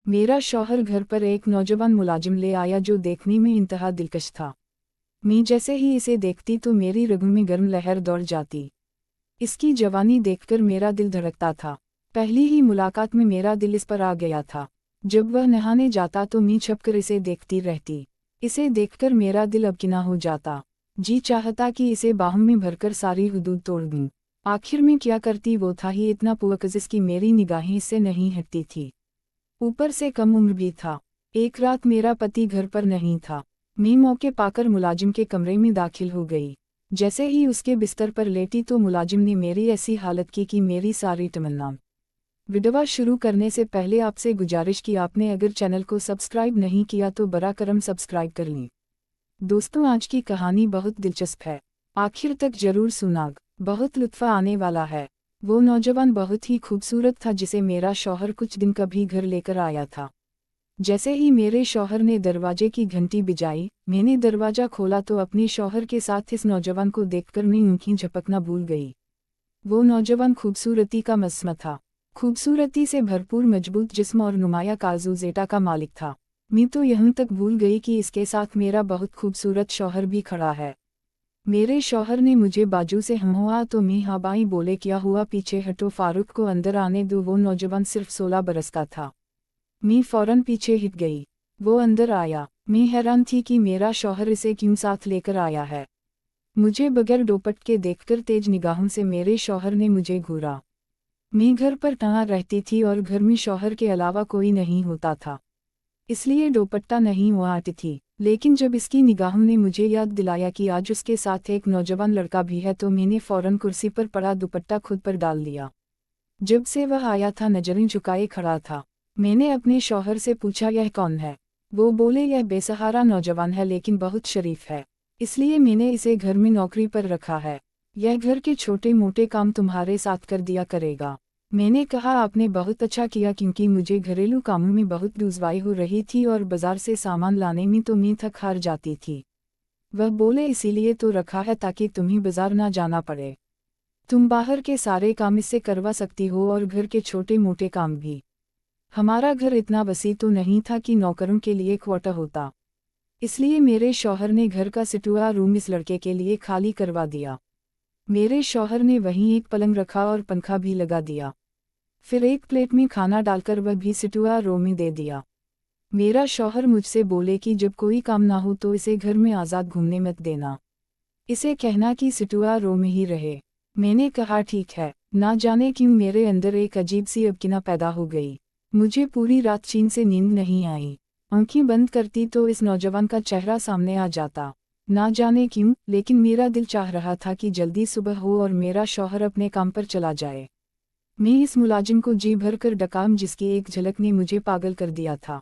मेरा शौहर घर पर एक नौजवान मुलाजिम ले आया जो देखने में इंतहा दिलकश था। मैं जैसे ही इसे देखती तो मेरी रगों में गर्म लहर दौड़ जाती। इसकी जवानी देखकर मेरा दिल धड़कता था। पहली ही मुलाकात में मेरा दिल इस पर आ गया था। जब वह नहाने जाता तो मैं छुपकर इसे देखती रहती। इसे देखकर मेरा दिल अबकिना हो जाता। जी चाहता कि इसे बाहों में भरकर सारी हुदूद तोड़ दूं। आखिर में क्या करती, वो था ही इतना पुअज़िज़ कि मेरी निगाहें इससे नहीं हटती थी। ऊपर से कम उम्र भी था। एक रात मेरा पति घर पर नहीं था। मैं मौके पाकर मुलाजिम के कमरे में दाखिल हो गई। जैसे ही उसके बिस्तर पर लेटी तो मुलाजिम ने मेरी ऐसी हालत की कि मेरी सारी तमन्ना। वीडियो शुरू करने से पहले आपसे गुजारिश कि आपने अगर चैनल को सब्सक्राइब नहीं किया तो बरा करम सब्सक्राइब कर लें। दोस्तों, आज की कहानी बहुत दिलचस्प है, आखिर तक जरूर सुनाग, बहुत लुत्फ़ आने वाला है। वो नौजवान बहुत ही खूबसूरत था जिसे मेरा शौहर कुछ दिन कभी घर लेकर आया था। जैसे ही मेरे शौहर ने दरवाजे की घंटी बजाई, मैंने दरवाजा खोला तो अपने शौहर के साथ इस नौजवान को देखकर मैं आँखें झपकना भूल गई। वो नौजवान खूबसूरती का मस्म था। खूबसूरती से भरपूर, मजबूत जिस्म और नुमाया काजू जेटा का मालिक था। मैं तो यहाँ तक भूल गई कि इसके साथ मेरा बहुत खूबसूरत शौहर भी खड़ा है। मेरे शौहर ने मुझे बाजू से हुआ तो मैं हाँ बाई बोले, क्या हुआ, पीछे हटो, फारूक को अंदर आने दो। वो नौजवान सिर्फ 16 बरस का था। मैं फौरन पीछे हट गई। वो अंदर आया। मैं हैरान थी कि मेरा शौहर इसे क्यों साथ लेकर आया है। मुझे बगैर दोपट के देखकर तेज निगाहों से मेरे शौहर ने मुझे घूरा। मैं घर पर तहाँ रहती थी और घर में शौहर के अलावा कोई नहीं होता था, इसलिए दुपट्टा नहीं ओढ़ती थी। लेकिन जब इसकी निगाहों ने मुझे याद दिलाया कि आज उसके साथ एक नौजवान लड़का भी है तो मैंने फौरन कुर्सी पर पड़ा दुपट्टा खुद पर डाल लिया। जब से वह आया था नजरें झुकाए खड़ा था। मैंने अपने शौहर से पूछा, यह कौन है? वो बोले, यह बेसहारा नौजवान है लेकिन बहुत शरीफ है, इसलिए मैंने इसे घर में नौकरी पर रखा है। यह घर के छोटे मोटे काम तुम्हारे साथ कर दिया करेगा। मैंने कहा, आपने बहुत अच्छा किया, क्योंकि मुझे घरेलू कामों में बहुत दुश्वारी हो रही थी और बाजार से सामान लाने में तो मैं थक हार जाती थी। वह बोले, इसीलिए तो रखा है ताकि तुम्हें बाजार ना जाना पड़े। तुम बाहर के सारे काम इससे करवा सकती हो और घर के छोटे मोटे काम भी। हमारा घर इतना वसी तो नहीं था कि नौकरों के लिए क्वार्टर होता, इसलिए मेरे शौहर ने घर का सिटुआ रूम इस लड़के के लिए खाली करवा दिया। मेरे शौहर ने वहीं एक पलंग रखा और पंखा भी लगा दिया। फिर एक प्लेट में खाना डालकर वह भी सिटुआ रूम में दे दिया। मेरा शौहर मुझसे बोले कि जब कोई काम ना हो तो इसे घर में आज़ाद घूमने मत देना, इसे कहना कि सिटुआ रूम में ही रहे। मैंने कहा, ठीक है। ना जाने क्यों मेरे अंदर एक अजीब सी अबकिना पैदा हो गई। मुझे पूरी रात चैन से नींद नहीं आई। आंखें बंद करती तो इस नौजवान का चेहरा सामने आ जाता। ना जाने क्यों, लेकिन मेरा दिल चाह रहा था कि जल्दी सुबह हो और मेरा शौहर अपने काम पर चला जाए। मैं इस मुलाजिम को जी भर कर डकाम, जिसकी एक झलक ने मुझे पागल कर दिया था।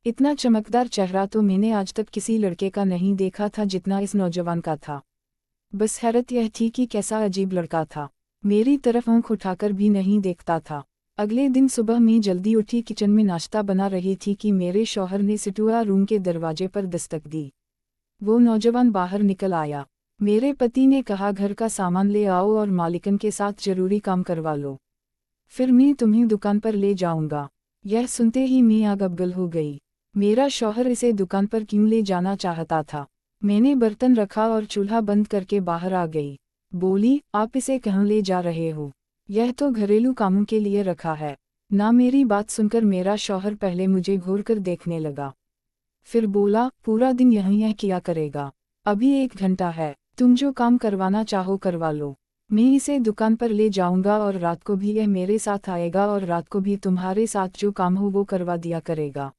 इतना चमकदार चेहरा तो मैंने आज तक किसी लड़के का नहीं देखा था जितना इस नौजवान का था। बस हैरत यह थी कि कैसा अजीब लड़का था। मेरी तरफ आंख उठाकर भी नहीं देखता था। अगले दिन सुबह मैं जल्दी उठी, किचन में नाश्ता बना रही थी कि मेरे शौहर ने सिटुआ रूम के दरवाजे पर दस्तक दी। वो नौजवान बाहर निकल आया। मेरे पति ने कहा, घर का सामान ले आओ और मालिकन के साथ जरूरी काम करवा लो, फिर मैं तुम्हें दुकान पर ले जाऊंगा। यह सुनते ही मैं आग अबगल हो गई। मेरा शौहर इसे दुकान पर क्यों ले जाना चाहता था? मैंने बर्तन रखा और चूल्हा बंद करके बाहर आ गई। बोली, आप इसे कहाँ ले जा रहे हो? यह तो घरेलू कामों के लिए रखा है। ना मेरी बात सुनकर मेरा शौहर पहले मुझे घूर कर देखने लगा, फिर बोला, पूरा दिन यह किया करेगा? अभी 1 घंटा है, तुम जो काम करवाना चाहो करवा लो। मैं इसे दुकान पर ले जाऊंगा और रात को भी यह मेरे साथ आएगा और रात को भी तुम्हारे साथ जो काम हो वो करवा दिया करेगा।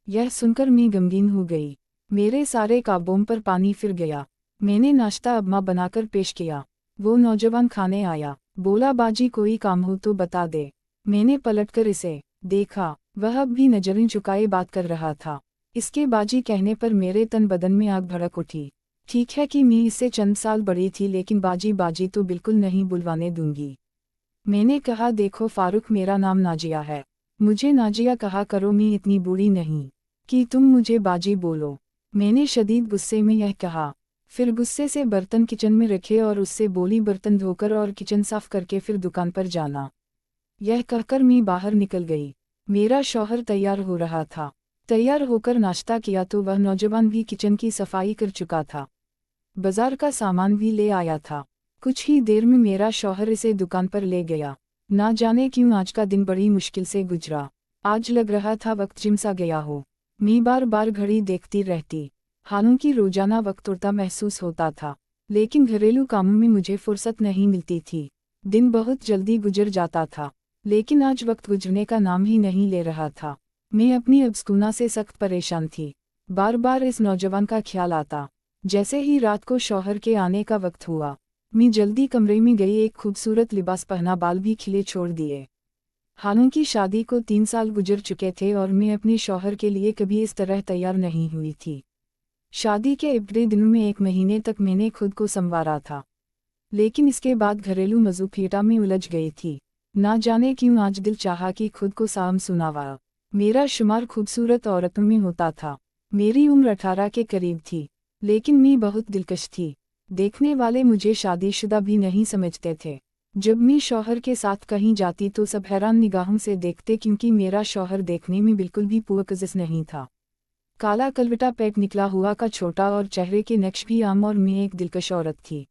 यह सुनकर मैं गमगीन हो गई। मेरे सारे काबों पर पानी फिर गया। मैंने नाश्ता अम्मा बनाकर पेश किया। वो नौजवान खाने आया। बोला, बाजी कोई काम हो तो बता दे। मैंने पलटकर इसे देखा। वह अब भी नजरें झुकाए बात कर रहा था। इसके बाजी कहने पर मेरे तन बदन में आग भड़क उठी। ठीक है कि मैं इससे चंद साल बड़ी थी, लेकिन बाजी बाजी तो बिल्कुल नहीं बुलवाने दूंगी। मैंने कहा, देखो फारूक, मेरा नाम नाजिया है, मुझे नाजिया कहा करो, मैं इतनी बूढ़ी नहीं कि तुम मुझे बाजी बोलो। मैंने शदीद गुस्से में यह कहा। फिर गुस्से से बर्तन किचन में रखे और उससे बोली, बर्तन धोकर और किचन साफ करके फिर दुकान पर जाना। यह कहकर मैं बाहर निकल गई। मेरा शौहर तैयार हो रहा था। तैयार होकर नाश्ता किया तो वह नौजवान भी किचन की सफाई कर चुका था। बाजार का सामान भी ले आया था। कुछ ही देर में मेरा शौहर इसे दुकान पर ले गया। ना जाने क्यों आज का दिन बड़ी मुश्किल से गुजरा। आज लग रहा था वक्त जिम सा गया हो। मैं बार बार घड़ी देखती रहती। हालांकि रोजाना वक्त उड़ता महसूस होता था, लेकिन घरेलू कामों में मुझे फुर्सत नहीं मिलती थी। दिन बहुत जल्दी गुजर जाता था, लेकिन आज वक्त गुजरने का नाम ही नहीं ले रहा था। मैं अपनी अब्सकूना से सख्त परेशान थी। बार बार इस नौजवान का ख्याल आता। जैसे ही रात को शौहर के आने का वक्त हुआ, मैं जल्दी कमरे में गई। एक खूबसूरत लिबास पहना, बाल भी खिले छोड़ दिए। हालांकि शादी को 3 साल गुजर चुके थे और मैं अपने शौहर के लिए कभी इस तरह तैयार नहीं हुई थी। शादी के इब्तदाई दिनों में 1 महीने तक मैंने खुद को संवारा था, लेकिन इसके बाद घरेलू मज़ूफियता में उलझ गई थी। ना जाने क्यों आज दिल चाहा कि खुद को साम सुनावा। मेरा शुमार खूबसूरत औरतों में होता था। मेरी उम्र 18 के करीब थी, लेकिन मैं बहुत दिलकश थी। देखने वाले मुझे शादीशुदा भी नहीं समझते थे। जब मैं शौहर के साथ कहीं जाती तो सब हैरान निगाहों से देखते, क्योंकि मेरा शौहर देखने में बिल्कुल भी पुअज़्ज़ नहीं था। काला कलवटा पैक निकला हुआ का छोटा और चेहरे के नक्श भी आम, और मैं एक दिलकश औरत थी।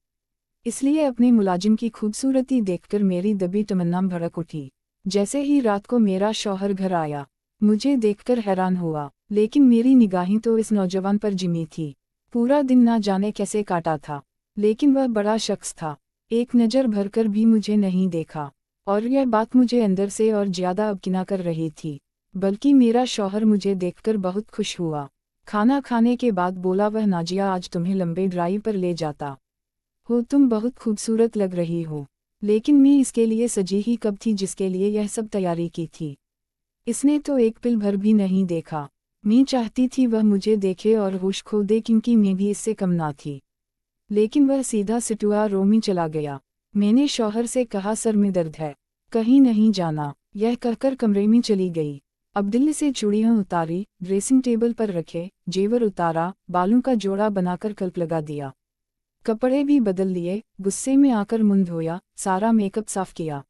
इसलिए अपने मुलाजिम की खूबसूरती देखकर मेरी दबी तमन्ना भड़क उठी। जैसे ही रात को मेरा शौहर घर आया, मुझे देखकर हैरान हुआ, लेकिन मेरी निगाहें तो इस नौजवान पर जिमी थी। पूरा दिन ना जाने कैसे काटा था, लेकिन वह बड़ा शख्स था। एक नज़र भरकर भी मुझे नहीं देखा, और यह बात मुझे अंदर से और ज़्यादा अबकिना कर रही थी। बल्कि मेरा शौहर मुझे देखकर बहुत खुश हुआ। खाना खाने के बाद बोला, वह नाजिया, आज तुम्हें लंबे ड्राइव पर ले जाता हो, तुम बहुत खूबसूरत लग रही हो। लेकिन मैं इसके लिए सजी ही कब थी जिसके लिए यह सब तैयारी की थी। इसने तो एक पिल भर भी नहीं देखा। मैं चाहती थी वह मुझे देखे और होश खो दे, क्योंकि मैं भी इससे कम ना थी। लेकिन वह सीधा सिटुआ रोमी चला गया। मैंने शौहर से कहा, सर में दर्द है, कहीं नहीं जाना। यह कहकर कमरे में चली गई। अब दिल्ली से चूड़ियाँ उतारी, ड्रेसिंग टेबल पर रखे, जेवर उतारा, बालों का जोड़ा बनाकर क्लिप लगा दिया, कपड़े भी बदल लिए। गुस्से में आकर मुंह धोया, सारा मेकअप साफ किया।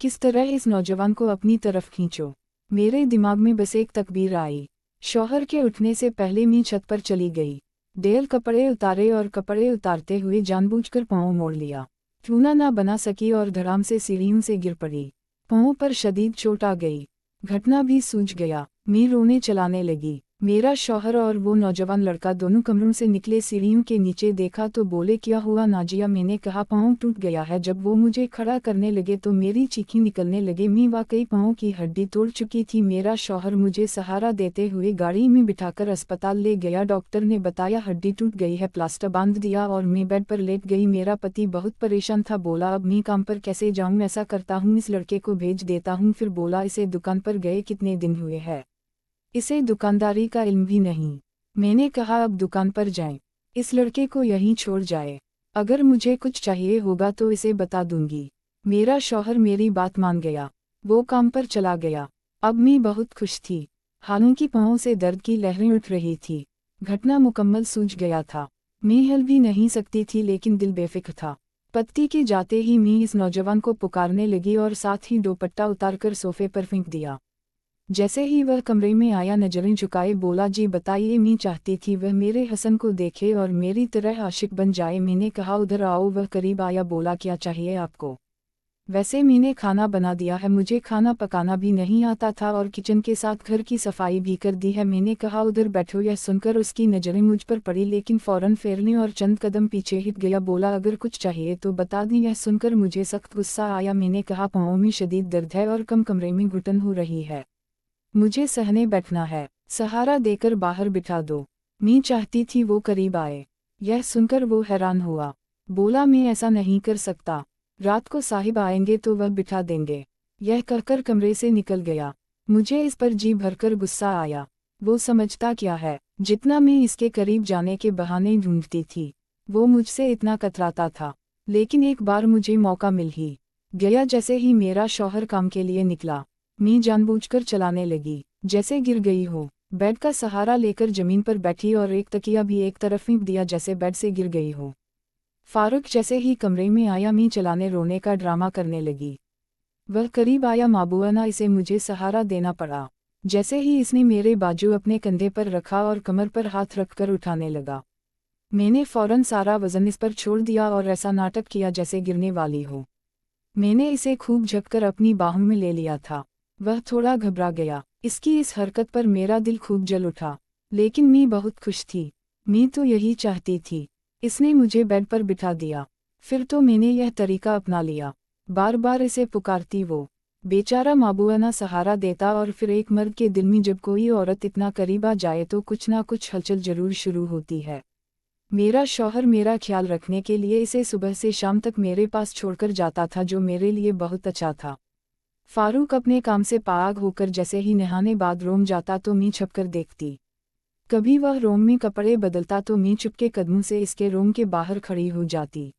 किस तरह इस नौजवान को अपनी तरफ खींचो, मेरे दिमाग में बस एक तकबीर आई। शौहर के उठने से पहले मैं छत पर चली गई। डेल कपड़े उतारे और कपड़े उतारते हुए जानबूझकर पाँव मोड़ लिया। चूना ना बना सकी और धड़ाम से सीढ़ियों से गिर पड़ी। पाँव पर शदीद चोट आ गई। घटना भी सूझ गया। मैं रोने चलाने लगी। मेरा शौहर और वो नौजवान लड़का दोनों कमरों से निकले। सीढ़ियों के नीचे देखा तो बोले, क्या हुआ नाजिया? मैंने कहा, पाँव टूट गया है। जब वो मुझे खड़ा करने लगे तो मेरी चीखें निकलने लगे। मैं वाकई पाँव की हड्डी तोड़ चुकी थी। मेरा शौहर मुझे सहारा देते हुए गाड़ी में बिठाकर अस्पताल ले गया। डॉक्टर ने बताया हड्डी टूट गई है, प्लास्टर बांध दिया और मैं बेड पर लेट गई। मेरा पति बहुत परेशान था। बोला, अब मैं काम पर कैसे जाऊँ? ऐसा करता हूँ, इस लड़के को भेज देता हूँ। फिर बोला, इसे दुकान पर गए कितने दिन हुए हैं, इसे दुकानदारी का इल्म भी नहीं। मैंने कहा, अब दुकान पर जाएं, इस लड़के को यहीं छोड़ जाए। अगर मुझे कुछ चाहिए होगा तो इसे बता दूंगी। मेरा शौहर मेरी बात मान गया। वो काम पर चला गया। अब मैं बहुत खुश थी। हालांकि पाँव से दर्द की लहरें उठ रही थी। घटना मुकम्मल सूझ गया था। मैं हिल भी नहीं सकती थी, लेकिन दिल बेफिक्र था। पत्ती के जाते ही मैं इस नौजवान को पुकारने लगी और साथ ही दुपट्टा उतारकर सोफे पर फेंक दिया। जैसे ही वह कमरे में आया, नजरें झुकाए बोला, जी बताइए। मैं चाहती थी वह मेरे हसन को देखे और मेरी तरह आशिक बन जाए। मैंने कहा, उधर आओ। वह करीब आया, बोला, क्या चाहिए आपको? वैसे मैंने खाना बना दिया है, मुझे खाना पकाना भी नहीं आता था और किचन के साथ घर की सफाई भी कर दी है। मैंने कहा, उधर बैठो। यह सुनकर उसकी नज़रें मुझ पर पड़ी, लेकिन फ़ौरन फेरने और चंद कदम पीछे हट गया। बोला, अगर कुछ चाहिए तो बता दी। यह सुनकर मुझे सख्त गुस्सा आया। मैंने कहा, पाँव में शदीद दर्द है और कमरे में घुटन हो रही है, मुझे सहने बैठना है, सहारा देकर बाहर बिठा दो। मैं चाहती थी वो करीब आए। यह सुनकर वो हैरान हुआ। बोला, मैं ऐसा नहीं कर सकता, रात को साहिब आएंगे तो वह बिठा देंगे। यह कहकर कमरे से निकल गया। मुझे इस पर जी भरकर गुस्सा आया। वो समझता क्या है, जितना मैं इसके करीब जाने के बहाने ढूंढती थी, वो मुझसे इतना कतराता था। लेकिन एक बार मुझे मौका मिल ही गया। जैसे ही मेरा शौहर काम के लिए निकला, मैं जानबूझकर चलाने लगी, जैसे गिर गई हो। बेड का सहारा लेकर जमीन पर बैठी और एक तकिया भी एक तरफ फेंक दिया, जैसे बेड से गिर गई हो। फारूक जैसे ही कमरे में आया, मैं चलाने रोने का ड्रामा करने लगी। वह करीब आया। माबूआना, इसे मुझे सहारा देना पड़ा। जैसे ही इसने मेरे बाजू अपने कंधे पर रखा और कमर पर हाथ रखकर उठाने लगा, मैंने फौरन सारा वजन इस पर छोड़ दिया और ऐसा नाटक किया जैसे गिरने वाली हो। मैंने इसे खूब झककर अपनी बाहों में ले लिया था। वह थोड़ा घबरा गया। इसकी इस हरकत पर मेरा दिल खूब जल उठा, लेकिन मैं बहुत खुश थी। मैं तो यही चाहती थी। इसने मुझे बेड पर बिठा दिया। फिर तो मैंने यह तरीका अपना लिया। बार बार इसे पुकारती वो। बेचारा माबूआना सहारा देता और फिर एक मर्द के दिल में जब कोई औरत इतना करीब आ जाए तो कुछ ना कुछ हलचल जरूर शुरू होती है। मेरा शौहर मेरा ख्याल रखने के लिए इसे सुबह से शाम तक मेरे पास छोड़कर जाता था, जो मेरे लिए बहुत अच्छा था। फारूक अपने काम से पाग होकर जैसे ही नहाने बाद रूम जाता तो मैं छुपकर देखती। कभी वह रूम में कपड़े बदलता तो मैं चुपके कदमों से इसके रूम के बाहर खड़ी हो जाती।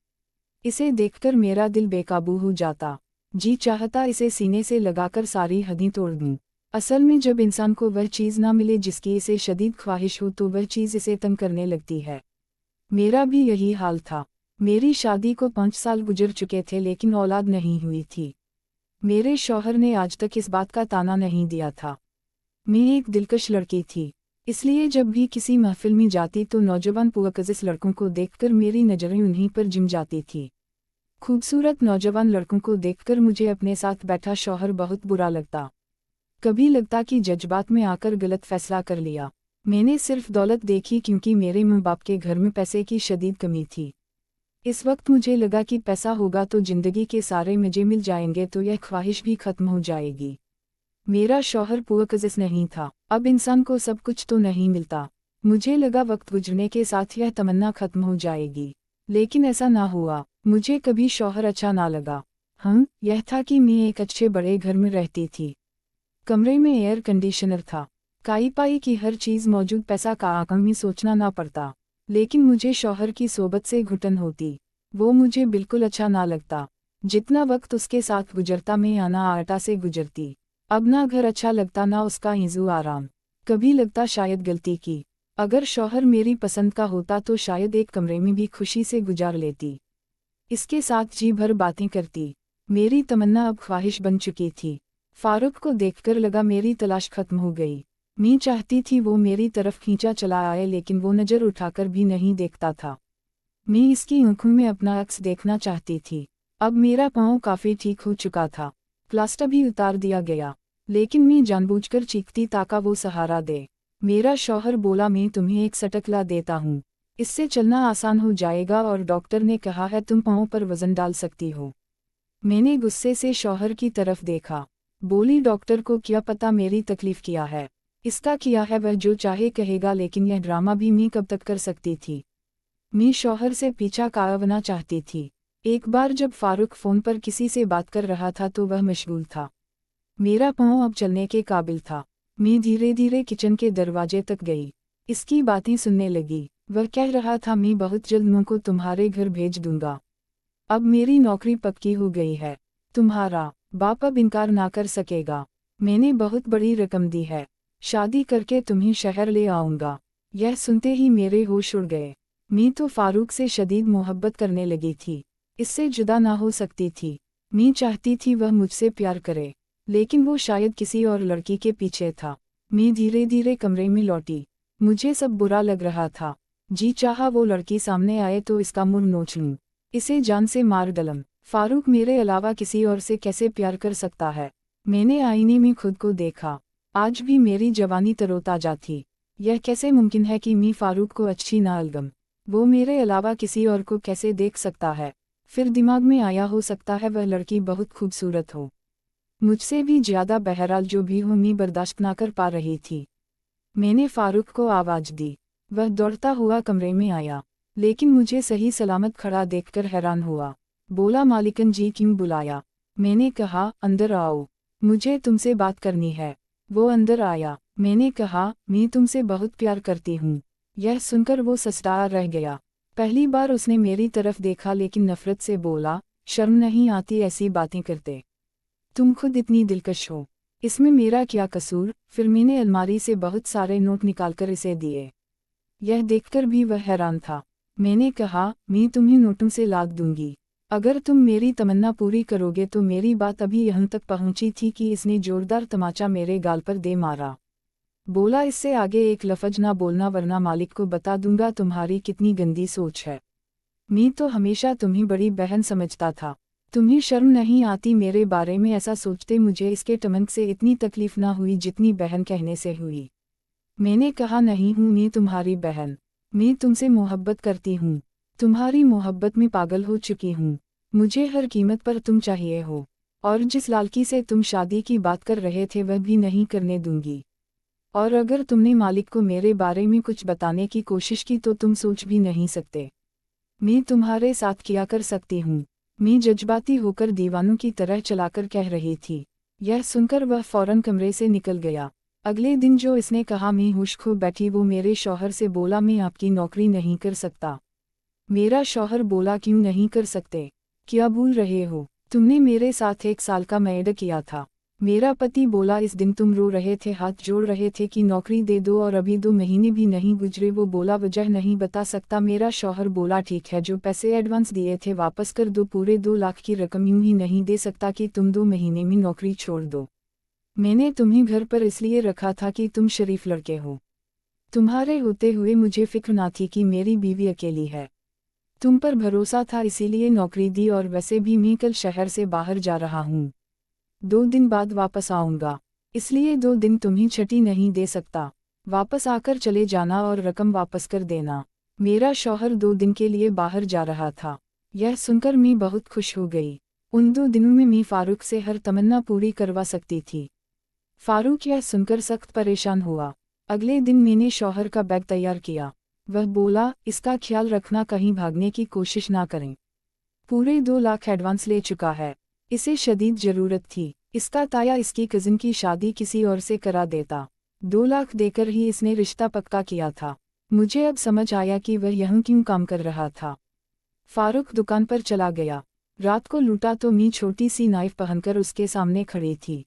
इसे देखकर मेरा दिल बेकाबू हो जाता। जी चाहता इसे सीने से लगाकर सारी हदें तोड़ दूं। असल में जब इंसान को वह चीज़ ना मिले जिसकी इसे शदीद ख्वाहिश हो तो वह चीज़ इसे तंग करने लगती है। मेरा भी यही हाल था। मेरी शादी को 5 साल गुजर चुके थे लेकिन औलाद नहीं हुई थी। मेरे शौहर ने आज तक इस बात का ताना नहीं दिया था। मैं एक दिलकश लड़की थी, इसलिए जब भी किसी महफिल में जाती तो नौजवान पुअकज़िस लड़कों को देखकर मेरी नज़रें उन्हीं पर जिम जाती थी। खूबसूरत नौजवान लड़कों को देखकर मुझे अपने साथ बैठा शौहर बहुत बुरा लगता। कभी लगता कि जज्बात में आकर गलत फैसला कर लिया। मैंने सिर्फ दौलत देखी क्योंकि मेरे माँ बाप के घर में पैसे की शदीद कमी थी। इस वक्त मुझे लगा कि पैसा होगा तो जिंदगी के सारे मजे मिल जाएंगे, तो यह ख्वाहिश भी खत्म हो जाएगी। मेरा शौहर पुअकज़िस नहीं था। अब इंसान को सब कुछ तो नहीं मिलता। मुझे लगा वक्त गुजरने के साथ यह तमन्ना खत्म हो जाएगी, लेकिन ऐसा ना हुआ। मुझे कभी शौहर अच्छा ना लगा। यह था कि मैं एक अच्छे बड़े घर में रहती थी। कमरे में एयर कंडीशनर था, काई पाई की हर चीज़ मौजूद, पैसा का आंकड़ में सोचना ना पड़ता। लेकिन मुझे शौहर की सोबत से घुटन होती। वो मुझे बिल्कुल अच्छा ना लगता। जितना वक्त उसके साथ गुजरता मैं आना आटा से गुजरती। अब ना घर अच्छा लगता ना उसका हिजू आराम। कभी लगता शायद गलती की। अगर शौहर मेरी पसंद का होता तो शायद एक कमरे में भी खुशी से गुजार लेती। इसके साथ जी भर बातें करती। मेरी तमन्ना अब ख्वाहिश बन चुकी थी। फारूक को देखकर लगा मेरी तलाश खत्म हो गई। मैं चाहती थी वो मेरी तरफ खींचा चला आए, लेकिन वो नज़र उठाकर भी नहीं देखता था। मैं इसकी आंखों में अपना अक्स देखना चाहती थी। अब मेरा पाँव काफ़ी ठीक हो चुका था, प्लास्टर भी उतार दिया गया, लेकिन मैं जानबूझकर चीखती ताकि वो सहारा दे। मेरा शौहर बोला, मैं तुम्हें एक सटक ला देता हूँ, इससे चलना आसान हो जाएगा, और डॉक्टर ने कहा है तुम पाँव पर वजन डाल सकती हो। मैंने गुस्से से शौहर की तरफ देखा। बोली, डॉक्टर को क्या पता मेरी तकलीफ क्या है। इसका किया है वह जो चाहे कहेगा, लेकिन यह ड्रामा भी मैं कब तक कर सकती थी। मैं शौहर से पीछा काटना चाहती थी। एक बार जब फारूक फ़ोन पर किसी से बात कर रहा था तो वह मशगूल था। मेरा पाँव अब चलने के काबिल था। मैं धीरे धीरे किचन के दरवाजे तक गई। इसकी बातें सुनने लगी। वह कह रहा था, मैं बहुत जल्द मुँह को तुम्हारे घर भेज दूंगा। अब मेरी नौकरी पक्की हो गई है। तुम्हारा बाप अब इनकार ना कर सकेगा। मैंने बहुत बड़ी रकम दी है। शादी करके तुम्हें शहर ले आऊँगा। यह सुनते ही मेरे होश उड़ गए। मैं तो फारूक से शदीद मोहब्बत करने लगी थी। इससे जुदा ना हो सकती थी। मैं चाहती थी वह मुझसे प्यार करे, लेकिन वो शायद किसी और लड़की के पीछे था। मैं धीरे धीरे कमरे में लौटी। मुझे सब बुरा लग रहा था। जी चाहा वो लड़की सामने आए तो इसका मुंह नोच लूं, इसे जान से मार डालूं। फारूक मेरे अलावा किसी और से कैसे प्यार कर सकता है। मैंने आईने में खुद को देखा। आज भी मेरी जवानी तरोताजा थी। यह कैसे मुमकिन है कि मैं फारूक को अच्छी ना लगूं। वो मेरे अलावा किसी और को कैसे देख सकता है। फिर दिमाग में आया, हो सकता है वह लड़की बहुत खूबसूरत हो, मुझसे भी ज़्यादा। बहरहाल जो भी हो, मैं बर्दाश्त ना कर पा रही थी। मैंने फारूक को आवाज़ दी। वह दौड़ता हुआ कमरे में आया, लेकिन मुझे सही सलामत खड़ा देखकर हैरान हुआ। बोला, मालिकन जी क्यों बुलाया। मैंने कहा, अंदर आओ, मुझे तुमसे बात करनी है। वो अंदर आया। मैंने कहा, मैं तुमसे बहुत प्यार करती हूँ। यह सुनकर वो ससराया रह गया। पहली बार उसने मेरी तरफ देखा, लेकिन नफरत से बोला, शर्म नहीं आती ऐसी बातें करते। तुम खुद इतनी दिलकश हो, इसमें मेरा क्या कसूर। फिर मैंने अलमारी से बहुत सारे नोट निकालकर इसे दिए। यह देखकर भी वह हैरान था। मैंने कहा, मैं तुम्हें नोटों से लाद दूंगी। अगर तुम मेरी तमन्ना पूरी करोगे तो मेरी बात अभी यहाँ तक पहुंची थी कि इसने जोरदार तमाचा मेरे गाल पर दे मारा। बोला, इससे आगे एक लफ्ज ना बोलना वरना मालिक को बता दूंगा तुम्हारी कितनी गंदी सोच है। मैं तो हमेशा तुम्ही बड़ी बहन समझता था। तुम्हें शर्म नहीं आती मेरे बारे में ऐसा सोचते? मुझे इसके टमक से इतनी तकलीफ ना हुई जितनी बहन कहने से हुई। मैंने कहा, नहीं हूँ मैं तुम्हारी बहन, मैं तुमसे मोहब्बत करती हूँ, तुम्हारी मोहब्बत में पागल हो चुकी हूँ, मुझे हर कीमत पर तुम चाहिए हो, और जिस लालकी से तुम शादी की बात कर रहे थे वह भी नहीं करने दूंगी। और अगर तुमने मालिक को मेरे बारे में कुछ बताने की कोशिश की तो तुम सोच भी नहीं सकते मैं तुम्हारे साथ क्या कर सकती हूँ। मैं जज्बाती होकर दीवानों की तरह चलाकर कह रही थी। यह सुनकर वह फौरन कमरे से निकल गया। अगले दिन जो इसने कहा मैं होश खो बैठी, वो मेरे शौहर से बोला, मैं आपकी नौकरी नहीं कर सकता। मेरा शौहर बोला, क्यों नहीं कर सकते, क्या भूल रहे हो, तुमने मेरे साथ 1 साल का मेड किया था। मेरा पति बोला, इस दिन तुम रो रहे थे, हाथ जोड़ रहे थे कि नौकरी दे दो, और अभी 2 महीने भी नहीं गुजरे। वो बोला, वजह नहीं बता सकता। मेरा शौहर बोला, ठीक है, जो पैसे एडवांस दिए थे वापस कर दो, पूरे 2 लाख की रकम यूं ही नहीं दे सकता कि तुम 2 महीने में नौकरी छोड़ दो। मैंने तुम्हें घर पर इसलिए रखा था कि तुम शरीफ लड़के हो। तुम्हारे होते हुए मुझे फिक्र ना थी कि मेरी बीवी अकेली है। तुम पर भरोसा था इसीलिए नौकरी दी, और वैसे भी मैं कल शहर से बाहर जा रहा हूँ, 2 दिन बाद वापस आऊँगा, इसलिए 2 दिन तुम्हें छुट्टी नहीं दे सकता। वापस आकर चले जाना और रकम वापस कर देना। मेरा शौहर 2 दिन के लिए बाहर जा रहा था। यह सुनकर मैं बहुत खुश हो गई। उन 2 दिनों में मैं फारूक से हर तमन्ना पूरी करवा सकती थी। फारूक यह सुनकर सख्त परेशान हुआ। अगले दिन मैंने शौहर का बैग तैयार किया। वह बोला, इसका ख्याल रखना कहीं भागने की कोशिश ना करें। पूरे 2 लाख एडवांस ले चुका है, इसे शदीद ज़रूरत थी। इसका ताया इसकी कज़िन की शादी किसी और से करा देता। 2 लाख देकर ही इसने रिश्ता पक्का किया था। मुझे अब समझ आया कि वह यहाँ क्यों काम कर रहा था। फारूक दुकान पर चला गया। रात को लूटा तो मैं छोटी सी नाइफ पहनकर उसके सामने खड़ी थी।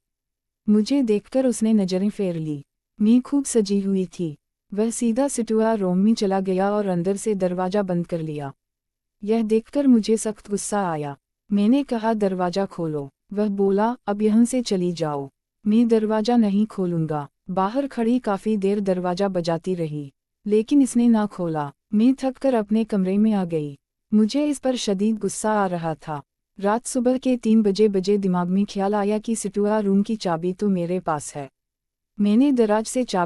मुझे देखकर उसने नज़रें फेर ली। मैं खूब सजी हुई थी। वह सीधा सिटुआ रूम में चला गया और अंदर से दरवाज़ा बंद कर लिया। यह देखकर मुझे सख्त गुस्सा आया। मैंने कहा, दरवाज़ा खोलो। वह बोला, अब यहाँ से चली जाओ। मैं दरवाज़ा नहीं खोलूँगा। बाहर खड़ी काफ़ी देर दरवाज़ा बजाती रही, लेकिन इसने ना खोला। मैं थक कर अपने कमरे में आ गई। मुझे इस पर शदीद गुस्सा आ रहा था। रात सुबह के 3 बजे दिमाग में ख्याल आया कि सिटुआ रूम की चाबी तो मेरे पास है। मैंने दराज से चाबी